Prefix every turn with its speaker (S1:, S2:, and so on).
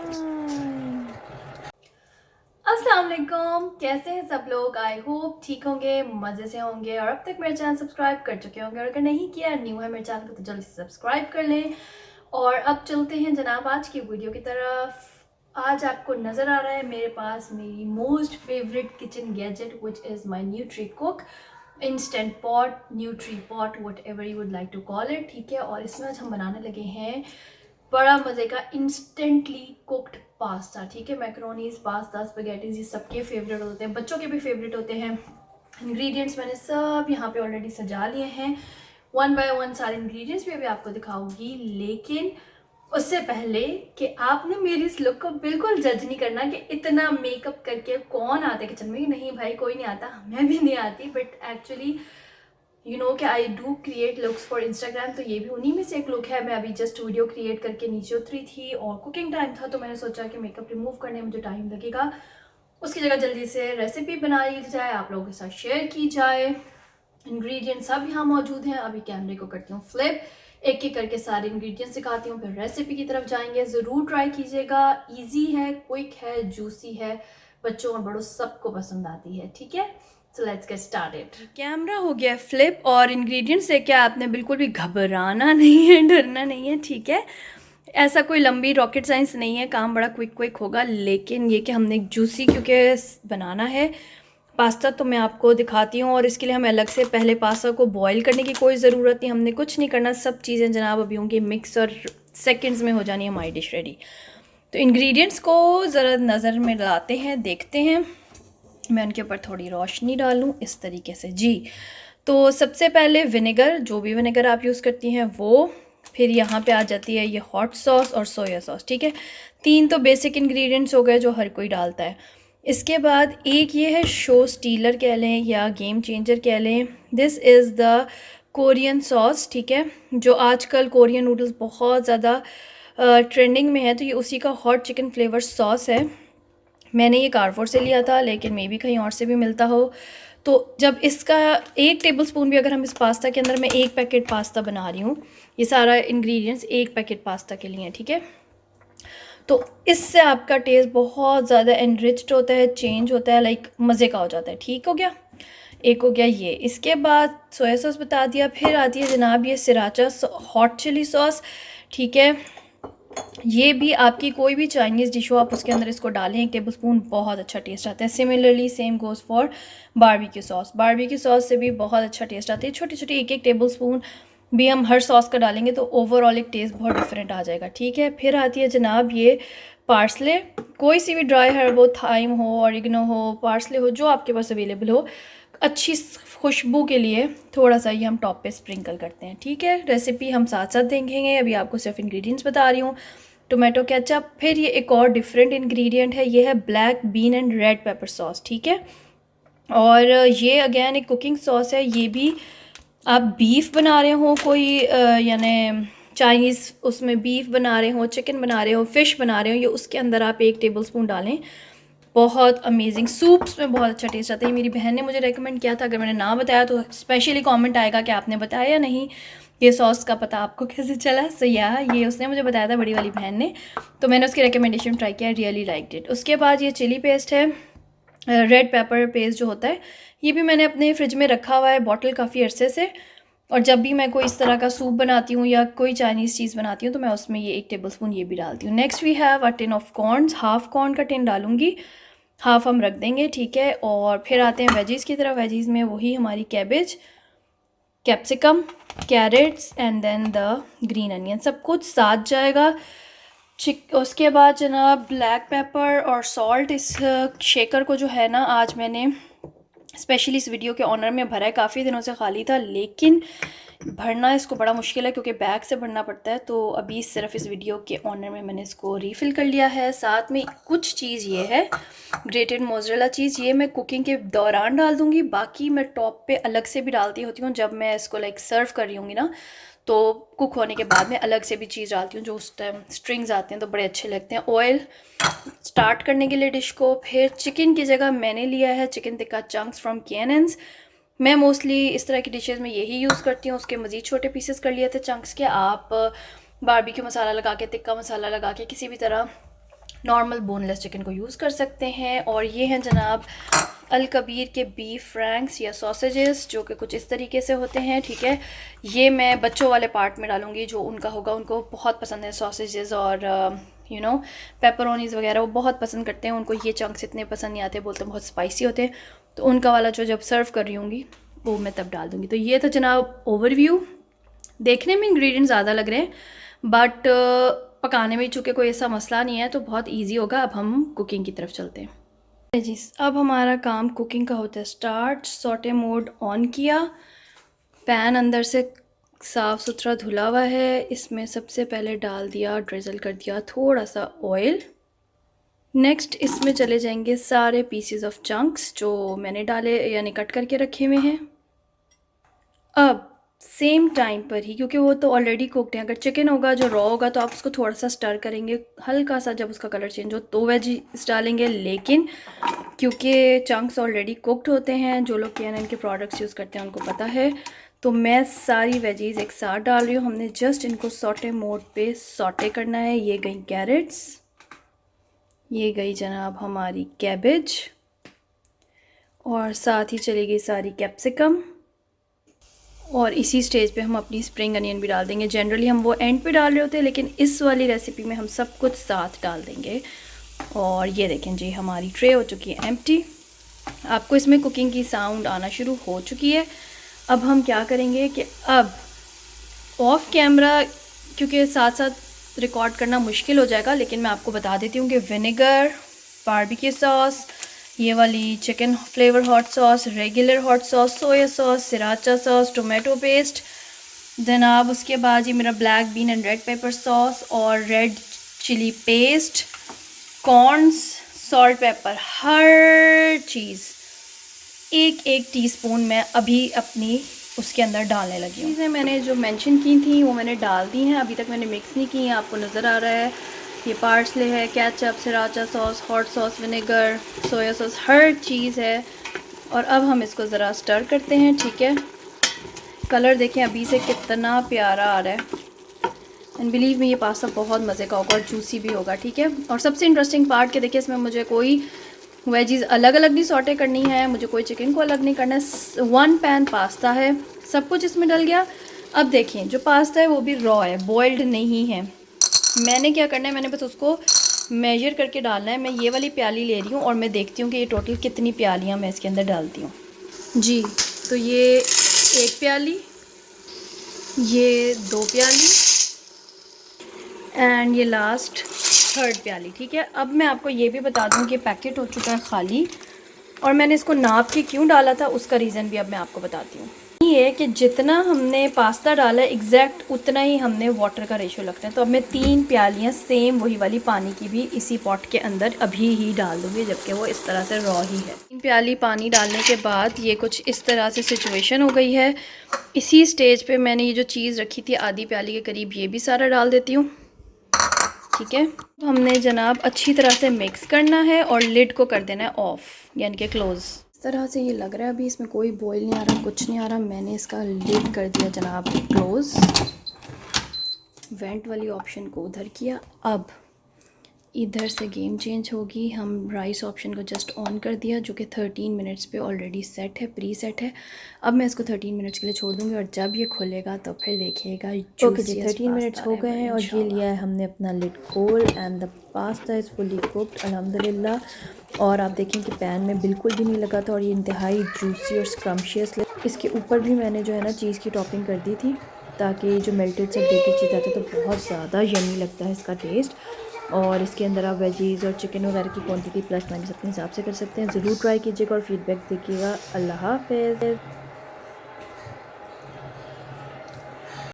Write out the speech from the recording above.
S1: अस्सलाम वालेकुम, कैसे हैं सब लोग। आई होप ठीक होंगे, मज़े से होंगे और अब तक मेरे चैनल सब्सक्राइब कर चुके होंगे और अगर नहीं किया, न्यू है मेरे चैनल को तो जल्दी से सब्सक्राइब कर लें। और अब चलते हैं जनाब आज की वीडियो की तरफ। आज आपको नज़र आ रहा है मेरे पास मेरी most favourite kitchen gadget which is my Nutri cook instant pot, Nutri pot, whatever you would like to call it. ठीक है, और इसमें आज हम बनाने लगे हैं बड़ा मज़े का इंस्टेंटली कुक्ड पास्ता। ठीक है, मैक्रोनीज, पास्ता, स्पैगेटीज, ये सबके फेवरेट होते हैं, बच्चों के भी फेवरेट होते हैं। इंग्रेडिएंट्स मैंने सब यहाँ पे ऑलरेडी सजा लिए हैं, वन बाय वन सारे इंग्रेडिएंट्स भी अभी आपको दिखाऊंगी। लेकिन उससे पहले कि आपने मेरी इस लुक को बिल्कुल जज नहीं करना कि इतना मेकअप करके कौन आता है किचन में। नहीं भाई, कोई नहीं आता, मैं भी नहीं आती, बट एक्चुअली यू नो कि I do create looks for Instagram, तो ये भी उन्हीं में से एक लुक है। मैं अभी जस्ट वीडियो क्रिएट करके नीचे उतरी थी और कुकिंग टाइम था, तो मैंने सोचा कि मेकअप रिमूव करने में मुझे टाइम लगेगा, उसकी जगह जल्दी से रेसिपी बना ली जाए, आप लोगों के साथ शेयर की जाए। इंग्रेडिएंट्स सब यहाँ मौजूद हैं। अभी कैमरे को करती हूँ फ्लिप, एक एक करके सारे इंग्रेडिएंट्स दिखाती हूँ, फिर रेसिपी की तरफ जाएंगे। ज़रूर ट्राई कीजिएगा, ईजी है, क्विक है, जूसी है, बच्चों और बड़ों सबको पसंद आती है। ठीक है, so let's get started. Camera हो गया फ्लिप और इंग्रेडिएंट्स देखिए, आपने बिल्कुल भी घबराना नहीं है, डरना नहीं है। ठीक है, ऐसा कोई लंबी रॉकेट साइंस नहीं है, काम बड़ा क्विक क्विक होगा। लेकिन ये कि हमने एक जूसी क्योंकि बनाना है पास्ता, तो मैं आपको दिखाती हूँ। और इसके लिए हमें अलग से पहले पास्ता को बॉईल करने की कोई ज़रूरत नहीं, हमने कुछ नहीं करना, सब चीज़ें जनाब अभी होंगी मिक्स और सेकंड्स में हो जानी है हमारी डिश रेडी। तो इंग्रेडिएंट्स को ज़रा नज़र में लाते हैं, देखते हैं। मैं उनके ऊपर थोड़ी रोशनी डालूँ इस तरीके से जी। तो सबसे पहले विनेगर, जो भी विनेगर आप यूज़ करती हैं वो, फिर यहाँ पे आ जाती है ये हॉट सॉस और सोया सॉस। ठीक है, तीन तो बेसिक इंग्रेडिएंट्स हो गए जो हर कोई डालता है। इसके बाद एक ये है शो स्टीलर कह लें या गेम चेंजर कह लें, this is the Korean sauce. ठीक है, जो आजकल कोरियन नूडल्स बहुत ज़्यादा ट्रेंडिंग में है, तो ये उसी का हॉट चिकन फ्लेवर सॉस है। मैंने ये कारफोर से लिया था, लेकिन मे भी कहीं और से भी मिलता हो। तो जब इसका 1 टेबलस्पून भी अगर हम इस पास्ता के अंदर, मैं 1 पैकेट पास्ता बना रही हूँ, ये सारा इंग्रेडिएंट्स 1 पैकेट पास्ता के लिए हैं। ठीक है, तो इससे आपका टेस्ट बहुत ज़्यादा एनरिच्ड होता है, चेंज होता है, लाइक मज़े का हो जाता है। ठीक हो गया, एक हो गया ये। इसके बाद सोया सॉस बता दिया, फिर आती है जनाब ये सिराचा हॉट चिली सॉस। ठीक है, ये भी आपकी कोई भी चाइनीज़ डिश हो, आप उसके अंदर इसको डालें 1 टेबलस्पून, बहुत अच्छा टेस्ट आता है। Similarly same goes for barbecue sauce, barbecue sauce से भी बहुत अच्छा टेस्ट आता है। छोटी छोटी 1 टेबलस्पून भी हम हर सॉस का डालेंगे तो ओवरऑल एक टेस्ट बहुत डिफरेंट आ जाएगा। ठीक है, फिर आती है जनाब ये पार्सले, कोई सी भी ड्राई हर्ब हो, थाइम हो, ऑरिगेनो हो, पार्सले हो, जो आपके पास अवेलेबल हो, अच्छी खुशबू के लिए थोड़ा सा ये हम टॉप पे स्प्रिंकल करते हैं। ठीक है, रेसिपी हम साथ साथ देखेंगे, अभी आपको सिर्फ इंग्रेडिएंट्स बता रही हूँ। टोमेटो केचप, फिर ये एक और डिफरेंट इंग्रेडिएंट है, ये है black bean and red pepper sauce. ठीक है, और ये अगेन एक कुकिंग सॉस है। ये भी आप बीफ बना रहे हो कोई यानी चाइनीज़, उसमें बीफ बना रहे हो, चिकन बना रहे हो, फ़िश बना रहे हो, ये उसके अंदर आप 1 टेबलस्पून डालें, बहुत अमेजिंग, सूप्स में बहुत अच्छा टेस्ट आता है। मेरी बहन ने मुझे रेकमेंड किया था, अगर मैंने ना बताया तो स्पेशली कमेंट आएगा कि आपने बताया या नहीं, ये सॉस का पता आपको कैसे चला। सो या ये उसने मुझे बताया था, बड़ी वाली बहन ने, तो मैंने उसकी रिकमेंडेशन ट्राई किया, रियली लाइक्ड इट। उसके बाद ये चिली पेस्ट है, रेड पेपर पेस्ट जो होता है, ये भी मैंने अपने फ्रिज में रखा हुआ है बॉटल काफ़ी अरसे से, और जब भी मैं कोई इस तरह का सूप बनाती हूँ या कोई चाइनीज़ चीज़ बनाती हूँ तो मैं उसमें ये 1 टेबलस्पून ये भी डालती हूँ। Next we have a tin of corns, half corn का टिन डालूंगी, हाफ हम रख देंगे। ठीक है, और फिर आते हैं वेजीज़ की तरफ। वेजीज़ में वही हमारी cabbage, capsicum, carrots and then the green onion, सब कुछ साथ जाएगा। उसके बाद जनाब ब्लैक पेपर और सॉल्ट, इस शेकर को जो है ना, आज मैंने स्पेशली इस वीडियो के ऑनर में भरा है, काफ़ी दिनों से खाली था, लेकिन भरना इसको बड़ा मुश्किल है क्योंकि बैग से भरना पड़ता है, तो अभी सिर्फ इस वीडियो के ऑनर में मैंने इसको रीफ़िल कर लिया है। साथ में कुछ चीज़ ये है ग्रेटेड मोज़रेला चीज़, ये मैं कुकिंग के दौरान डाल दूँगी, बाकी मैं टॉप पे अलग से भी डालती होती हूँ जब मैं इसको लाइक सर्व कर रही हूँगी ना, तो कुक होने के बाद में अलग से भी चीज़ डालती हूँ, जो उस टाइम स्ट्रिंग्स आते हैं तो बड़े अच्छे लगते हैं। ऑयल स्टार्ट करने के लिए डिश को, फिर चिकन की जगह मैंने लिया है चिकन टिक्का चंक्स फ्रॉम केनन्स। मैं मोस्टली इस तरह की डिशेस में यही यूज़ करती हूँ, उसके मज़ीद छोटे पीसेस कर लिए थे चंक्स के। आप बारबेक्यू मसाला लगा के, टिक्का मसाला लगा के, किसी भी तरह नॉर्मल बोनलेस चिकन को यूज़ कर सकते हैं। और ये हैं जनाब अल कबीर के बीफ फ्रैंक्स या सॉसेजेस, जो कि कुछ इस तरीके से होते हैं, ठीक है। ये मैं बच्चों वाले पार्ट में डालूँगी, जो उनका होगा, उनको बहुत पसंद है सॉसेजेस और पेपरोनीज़ वगैरह, वो बहुत पसंद करते हैं। उनको ये चंक्स इतने पसंद नहीं आते, बोलते हैं बहुत स्पाइसी होते हैं। तो उनका वाला जो जब सर्व कर रही होंगी वो मैं तब डाल दूँगी। तो ये तो जनाब ओवरव्यू। देखने में इंग्रेडिएंट ज़्यादा लग रहे हैं, बट पकाने में चूँकि कोई ऐसा मसला नहीं है, तो बहुत ईजी होगा। अब हम कुकिंग की तरफ चलते हैं जी। अब हमारा काम कुकिंग का होता है स्टार्ट। सॉटे मोड ऑन किया, पैन अंदर से साफ़ सुथरा धुला हुआ है। इसमें सबसे पहले डाल दिया, ड्रिजल कर दिया थोड़ा सा ऑयल। नेक्स्ट इसमें चले जाएंगे सारे पीसेस ऑफ चंक्स जो मैंने डाले यानी कट करके रखे हुए हैं। अब सेम टाइम पर ही, क्योंकि वो तो ऑलरेडी कुकड है, अगर चिकन होगा जो रॉ होगा तो आप उसको थोड़ा सा स्टर करेंगे हल्का सा, जब उसका कलर चेंज हो तो वेजीज डालेंगे। लेकिन क्योंकि चंक्स ऑलरेडी कुकड होते हैं, जो लोग KNN के प्रोडक्ट्स यूज़ करते हैं उनको पता है, तो मैं सारी वेजीज एक साथ डाल रही हूँ। हमने जस्ट इनको सॉटे मोड पे सॉटे करना है। ये गई कैरेट्स, ये गई जनाब हमारी कैबेज, और साथ ही चली गई सारी कैप्सिकम। और इसी स्टेज पे हम अपनी स्प्रिंग अनियन भी डाल देंगे। जनरली हम वो एंड पे डाल रहे होते हैं, लेकिन इस वाली रेसिपी में हम सब कुछ साथ डाल देंगे। और ये देखें जी, हमारी ट्रे हो चुकी है एम्प्टी। आपको इसमें कुकिंग की साउंड आना शुरू हो चुकी है। अब हम क्या करेंगे कि अब ऑफ कैमरा, क्योंकि साथ साथ रिकॉर्ड करना मुश्किल हो जाएगा, लेकिन मैं आपको बता देती हूँ कि विनेगर, बारबेक्यू सॉस, ये वाली chicken flavour hot sauce, regular hot sauce, soya sauce, sriracha sauce, tomato paste, जनाब उसके बाद ये मेरा black bean and red pepper sauce और red chilli paste, corns, salt pepper, हर चीज़ एक एक टीस्पून मैं अभी अपनी उसके अंदर डालने लगी हूँ। चीज़ें मैंने जो मेंशन की थी वो मैंने डाल दी हैं, अभी तक मैंने मिक्स नहीं की हैं। आपको नज़र आ रहा है ये पार्सले है, ketchup, sriracha sauce, hot sauce, vinegar, soya sauce, हर चीज़ है। और अब हम इसको ज़रा स्टर करते हैं, ठीक है। कलर देखें अभी से कितना प्यारा आ रहा है। एंड बिलीव में ये पास्ता बहुत मज़े का होगा और जूसी भी होगा, ठीक है। और सबसे इंटरेस्टिंग पार्ट के देखिए, इसमें मुझे कोई वेजीज़ अलग अलग नहीं सॉटे करनी है, मुझे कोई चिकन को अलग नहीं करना है। 1 पैन पास्ता है, सब कुछ इसमें डल गया। अब देखें जो पास्ता है वो भी रॉ है, बॉइल्ड नहीं है। मैंने क्या करना है, मैंने बस उसको मेजर करके डालना है। मैं ये वाली प्याली ले रही हूँ और मैं देखती हूँ कि ये टोटल कितनी प्यालियाँ मैं इसके अंदर डालती हूँ जी। तो ये 1 प्याली, ये 2 प्याली एंड ये लास्ट 3rd प्याली, ठीक है। अब मैं आपको ये भी बता दूँ कि पैकेट हो चुका है खाली, और मैंने इसको नाप के क्यों डाला था उसका रीज़न भी अब मैं आपको बताती हूँ। ये है कि जितना हमने पास्ता डाला है एग्जैक्ट उतना ही हमने वाटर का रेशो लगता है। तो अब मैं 3 प्यालियाँ सेम वही वाली पानी की भी इसी पॉट के अंदर अभी ही डाल दूँगी, जबकि वो इस तरह से रॉ ही है। 3 प्याली पानी डालने के बाद ये कुछ इस तरह से सिचुएशन हो गई है। इसी स्टेज पे मैंने ये जो चीज़ रखी थी आधी प्याली के करीब, ये भी सारा डाल देती हूँ, ठीक है। तो हमने जनाब अच्छी तरह से मिक्स करना है और लिड को कर देना है ऑफ, यानी कि क्लोज़। इस तरह से ये लग रहा है, अभी इसमें कोई बॉईल नहीं आ रहा, कुछ नहीं आ रहा। मैंने इसका लिड कर दिया जनाब क्लोज़, वेंट वाली ऑप्शन को उधर किया। अब इधर से गेम चेंज होगी, हम राइस ऑप्शन को जस्ट ऑन कर दिया, जो कि 13 मिनट्स पे ऑलरेडी सेट है, प्री सेट है। अब मैं इसको 13 मिनट्स के लिए छोड़ दूँगी और जब ये खुलेगा तो फिर देखिएगा। ओके जी, 13 मिनट्स हो गए हैं और ये लिया है हमने अपना लिड खोल and the pasta is fully cooked अल्हम्दुलिल्लाह। और आप देखें कि पैन में बिल्कुल भी नहीं लगा था और ये इंतहाई जूसी और स्क्रम्शियस। इसके ऊपर भी मैंने जो है ना चीज़ की टॉपिंग कर दी थी, ताकि जो मेल्टेड सब डेटेड चीज़ आता है तो बहुत ज़्यादा यमी लगता है इसका टेस्ट। और इसके अंदर आप वेजीज़ और चिकन वगैरह की क्वांटिटी प्लस माइनस अपने हिसाब से कर सकते हैं। ज़रूर ट्राई कीजिएगा और फीडबैक देखिएगा। अल्लाह हाफ़िज़।